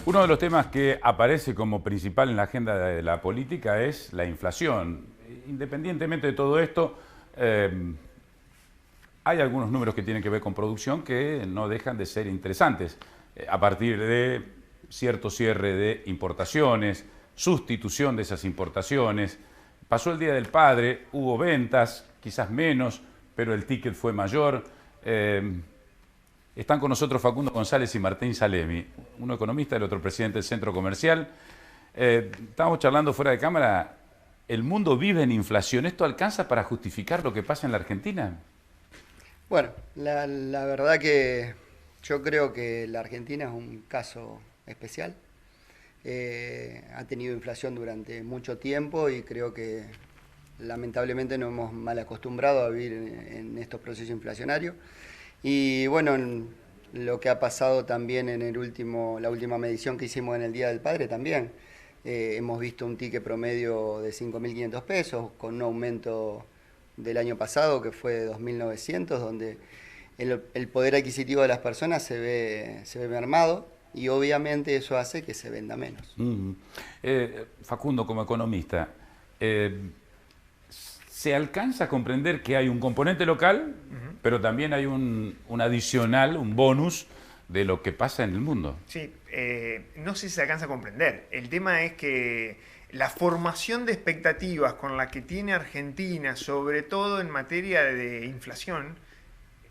Uno de los temas que aparece como principal en la agenda de la política es la inflación. Independientemente de todo esto, hay algunos números que tienen que ver con producción que no dejan de ser interesantes. A partir de cierto cierre de importaciones, sustitución de esas importaciones. Pasó el Día del Padre, hubo ventas, quizás menos, pero el ticket fue mayor. Están con nosotros Facundo González y Martín Salemi, uno economista, el otro presidente del Centro Comercial. Estábamos charlando fuera de cámara. ¿El mundo vive en inflación? ¿Esto alcanza para justificar lo que pasa en la Argentina? Bueno, la verdad que yo creo que la Argentina es un caso especial. Ha tenido inflación durante mucho tiempo y creo que lamentablemente nos hemos mal acostumbrado a vivir en estos procesos inflacionarios. Y bueno, lo que ha pasado también en la última medición que hicimos en el Día del Padre también. Hemos visto un ticket promedio de 5.500 pesos con un aumento del año pasado que fue de 2.900, donde el poder adquisitivo de las personas se ve mermado y obviamente eso hace que se venda menos. Facundo, como economista, ¿se alcanza a comprender que hay un componente local, pero también hay un adicional, un bonus de lo que pasa en el mundo? Sí, no sé si se alcanza a comprender. El tema es que la formación de expectativas con la que tiene Argentina, sobre todo en materia de inflación,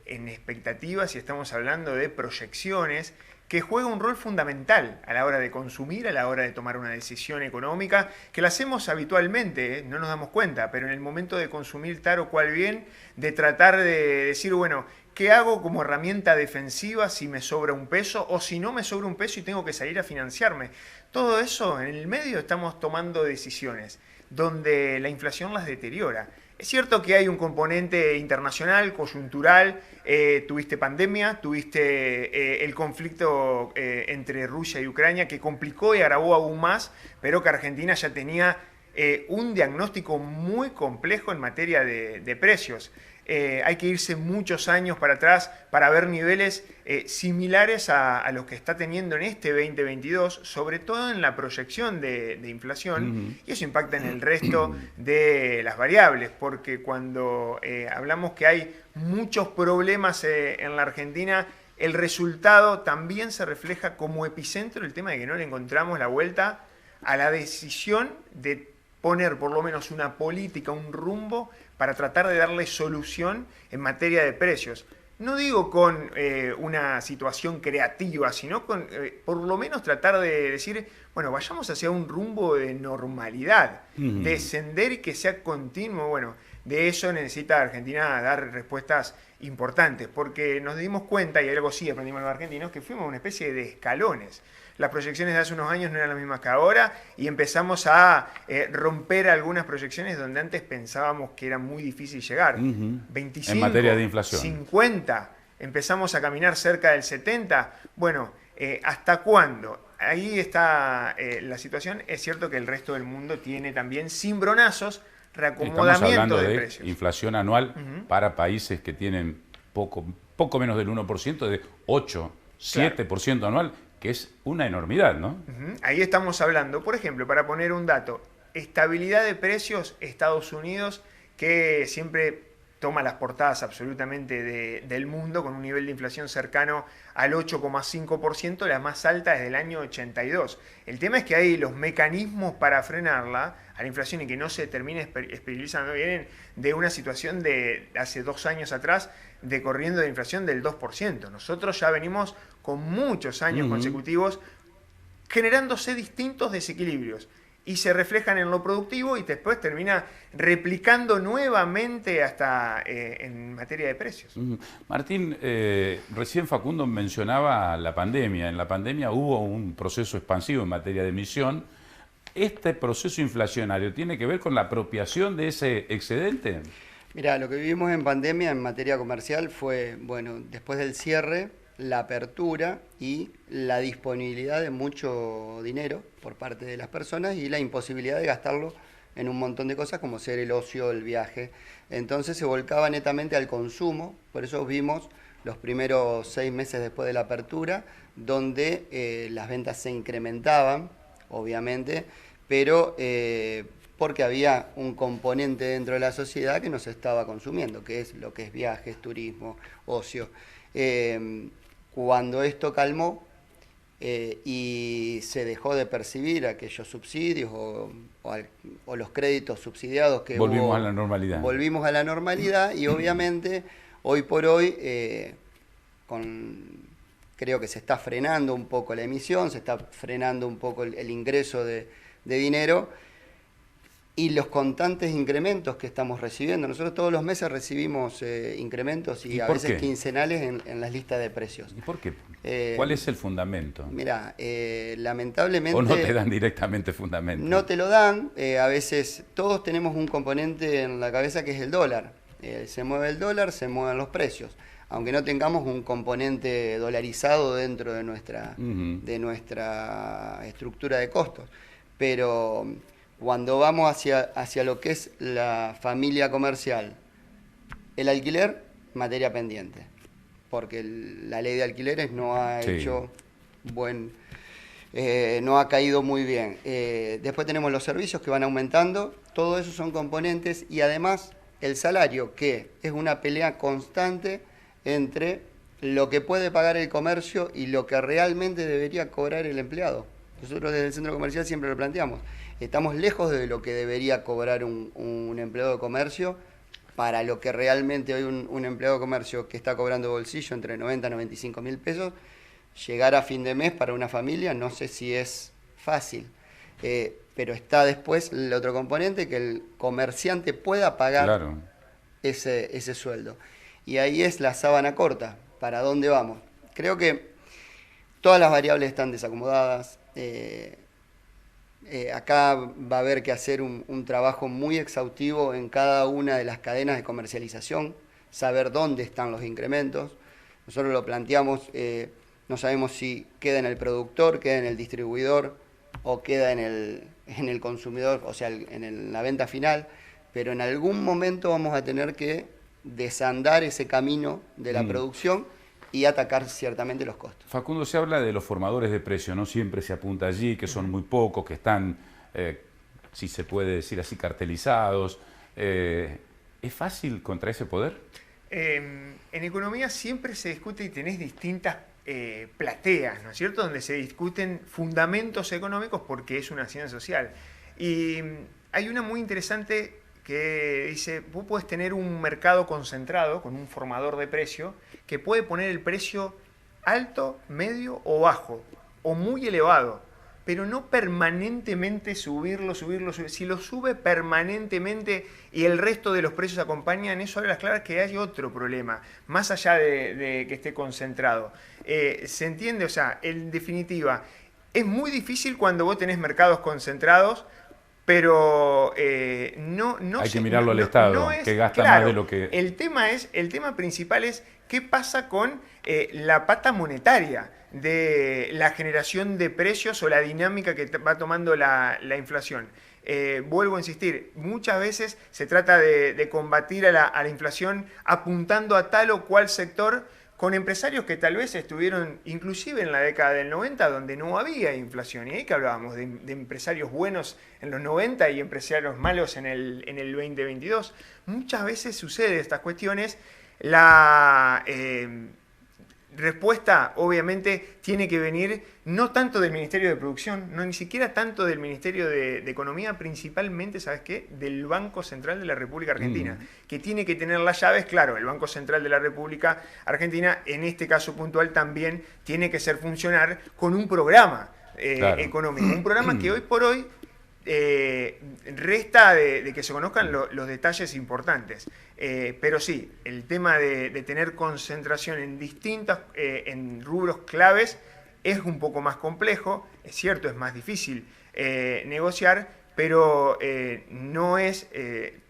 en expectativas, y estamos hablando de proyecciones, que juega un rol fundamental a la hora de consumir, a la hora de tomar una decisión económica, que la hacemos habitualmente, no nos damos cuenta, pero en el momento de consumir tal o cual bien, de tratar de decir, bueno, ¿qué hago como herramienta defensiva si me sobra un peso o si no me sobra un peso y tengo que salir a financiarme? Todo eso, en el medio estamos tomando decisiones donde la inflación las deteriora. Es cierto que hay un componente internacional, coyuntural, tuviste pandemia, tuviste el conflicto entre Rusia y Ucrania que complicó y agravó aún más, pero que Argentina ya tenía un diagnóstico muy complejo en materia de precios. Hay que irse muchos años para atrás para ver niveles similares a los que está teniendo en este 2022, sobre todo en la proyección de inflación, y eso impacta en el resto de las variables, porque cuando hablamos que hay muchos problemas en la Argentina, el resultado también se refleja como epicentro el tema de que no le encontramos la vuelta a la decisión de poner por lo menos una política, un rumbo para tratar de darle solución en materia de precios. No digo con una situación creativa, sino con por lo menos tratar de decir, bueno, vayamos hacia un rumbo de normalidad, descender y que sea continuo. Bueno, de eso necesita Argentina dar respuestas importantes, porque nos dimos cuenta, y algo sí aprendimos los argentinos, que fuimos una especie de escalones. Las proyecciones de hace unos años no eran las mismas que ahora y empezamos a romper algunas proyecciones donde antes pensábamos que era muy difícil llegar. 25, en materia de inflación. 50, empezamos a caminar cerca del 70. Bueno, ¿hasta cuándo? Ahí está la situación. Es cierto que el resto del mundo tiene también cimbronazos, reacomodamiento Estamos hablando de precios. Inflación anual para países que tienen poco menos del 1%, de 8, 7% anual, que es una enormidad, ¿no? Ahí estamos hablando, por ejemplo, para poner un dato, estabilidad de precios, Estados Unidos, que siempre toma las portadas absolutamente del mundo, con un nivel de inflación cercano al 8,5%, la más alta desde el año 82. El tema es que hay los mecanismos para frenarla a la inflación y que no se termine espiralizando, vienen de una situación de hace 2 años atrás, de corriendo de inflación del 2%. Nosotros ya venimos con muchos años consecutivos generándose distintos desequilibrios y se reflejan en lo productivo y después termina replicando nuevamente hasta en materia de precios. Martín, recién Facundo mencionaba la pandemia. En la pandemia hubo un proceso expansivo en materia de emisión. ¿Este proceso inflacionario tiene que ver con la apropiación de ese excedente? Mirá, lo que vivimos en pandemia en materia comercial fue, bueno, después del cierre, la apertura y la disponibilidad de mucho dinero por parte de las personas y la imposibilidad de gastarlo en un montón de cosas como ser el ocio, el viaje. Entonces se volcaba netamente al consumo, por eso vimos los primeros 6 meses después de la apertura, donde las ventas se incrementaban, obviamente, pero porque había un componente dentro de la sociedad que no se estaba consumiendo, que es lo que es viajes, turismo, ocio. Cuando esto calmó y se dejó de percibir aquellos subsidios o los créditos subsidiados que volvimos a la normalidad. Volvimos a la normalidad y obviamente hoy por hoy creo que se está frenando un poco la emisión, se está frenando un poco el ingreso de dinero y los constantes incrementos que estamos recibiendo. Nosotros todos los meses recibimos incrementos y a veces qué? Quincenales en las listas de precios. ¿Y por qué? ¿Cuál es el fundamento? Mira, lamentablemente... ¿O no te dan directamente fundamento? No te lo dan. A veces todos tenemos un componente en la cabeza que es el dólar. Se mueve el dólar, se mueven los precios. Aunque no tengamos un componente dolarizado dentro de nuestra estructura de costos. Pero cuando vamos hacia lo que es la familia comercial, el alquiler, materia pendiente. Porque la ley de alquileres no ha hecho no ha caído muy bien. Después tenemos los servicios que van aumentando. Todo eso son componentes y además el salario, que es una pelea constante entre lo que puede pagar el comercio y lo que realmente debería cobrar el empleado. Nosotros desde el centro comercial siempre lo planteamos. Estamos lejos de lo que debería cobrar un empleado de comercio para lo que realmente hoy un empleado de comercio que está cobrando bolsillo entre 90 a 95 mil pesos, llegar a fin de mes para una familia no sé si es fácil. Pero está después el otro componente, que el comerciante pueda pagar ese sueldo. Y ahí es la sábana corta. ¿Para dónde vamos? Creo que todas las variables están desacomodadas. Acá va a haber que hacer un trabajo muy exhaustivo en cada una de las cadenas de comercialización, saber dónde están los incrementos. Nosotros lo planteamos, no sabemos si queda en el productor, queda en el distribuidor o queda en el consumidor, o sea, en la venta final, pero en algún momento vamos a tener que desandar ese camino de la producción y atacar ciertamente los costos. Facundo, se habla de los formadores de precio, no siempre se apunta allí, que son muy pocos, que están, si se puede decir así, cartelizados. ¿Es fácil contra ese poder? En economía siempre se discute y tenés distintas plateas, ¿no es cierto?, donde se discuten fundamentos económicos porque es una ciencia social. Y hay una muy interesante que dice, vos podés tener un mercado concentrado con un formador de precio que puede poner el precio alto, medio o bajo, o muy elevado, pero no permanentemente subirlo. Si lo sube permanentemente y el resto de los precios acompañan, eso abre las claras que hay otro problema, más allá de que esté concentrado. ¿Se entiende? O sea, en definitiva, es muy difícil cuando vos tenés mercados concentrados, pero no hay que mirarlo al Estado, que gasta más de lo que... El tema principal es qué pasa con la pata monetaria de la generación de precios o la dinámica que va tomando la inflación. Vuelvo a insistir, muchas veces se trata de combatir a la inflación apuntando a tal o cual sector con empresarios que tal vez estuvieron inclusive en la década del 90 donde no había inflación. Y ahí que hablábamos de empresarios buenos en los 90 y empresarios malos en el 2022. Muchas veces sucede estas cuestiones. La respuesta obviamente tiene que venir no tanto del Ministerio de Producción, no ni siquiera tanto del Ministerio de Economía, principalmente, ¿sabes qué?, del Banco Central de la República Argentina, que tiene que tener las llaves. Claro, el Banco Central de la República Argentina, en este caso puntual, también tiene que ser funcionar con un programa económico, un programa que hoy por hoy resta de que se conozcan los detalles importantes. Pero sí, el tema de tener concentración en distintos en rubros claves es un poco más complejo. Es cierto, es más difícil negociar, pero no es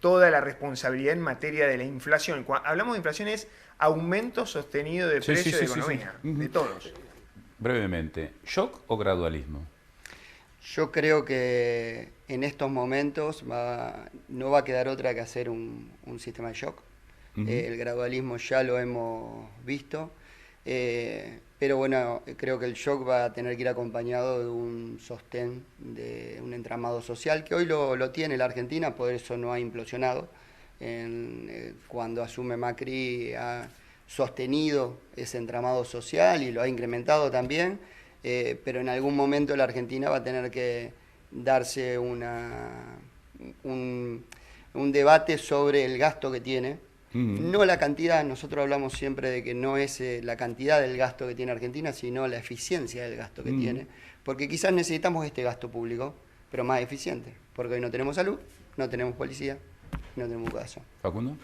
toda la responsabilidad en materia de la inflación. Cuando hablamos de inflación es aumento sostenido de precios de economía, de todos. Brevemente, ¿shock o gradualismo? Yo creo que en estos momentos no va a quedar otra que hacer un sistema de shock. El gradualismo ya lo hemos visto. Pero bueno, creo que el shock va a tener que ir acompañado de un sostén, de un entramado social, que hoy lo tiene la Argentina, por eso no ha implosionado. Cuando asume Macri ha sostenido ese entramado social y lo ha incrementado también, pero en algún momento la Argentina va a tener que darse un debate sobre el gasto que tiene. No la cantidad, nosotros hablamos siempre de que no es la cantidad del gasto que tiene Argentina, sino la eficiencia del gasto que tiene, porque quizás necesitamos este gasto público, pero más eficiente, porque hoy no tenemos salud, no tenemos policía, no tenemos educación. Facundo.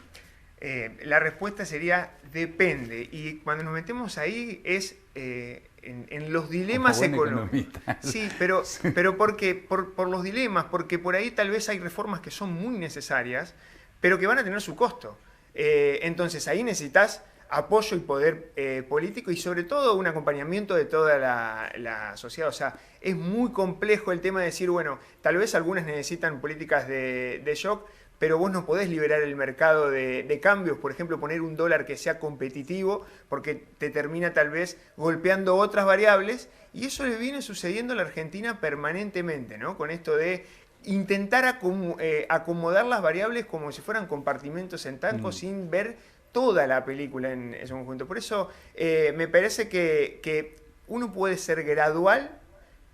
La respuesta sería depende, y cuando nos metemos ahí es en los dilemas económicos. Sí, pero ¿por qué? Por los dilemas, porque por ahí tal vez hay reformas que son muy necesarias, pero que van a tener su costo. Entonces ahí necesitas apoyo y poder político y sobre todo un acompañamiento de toda la sociedad. O sea, es muy complejo el tema de decir, bueno, tal vez algunas necesitan políticas de shock, pero vos no podés liberar el mercado de cambios, por ejemplo, poner un dólar que sea competitivo, porque te termina tal vez golpeando otras variables, y eso le viene sucediendo a la Argentina permanentemente, ¿no? Con esto de intentar acomodar las variables como si fueran compartimentos en tanco sin ver toda la película en ese conjunto. Por eso me parece que uno puede ser gradual,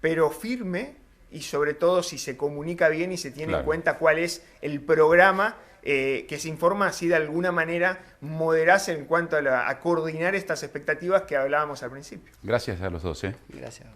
pero firme, y sobre todo si se comunica bien y se tiene en cuenta cuál es el programa que se informa, así de alguna manera moderarse en cuanto a coordinar estas expectativas que hablábamos al principio. Gracias a los dos. Gracias.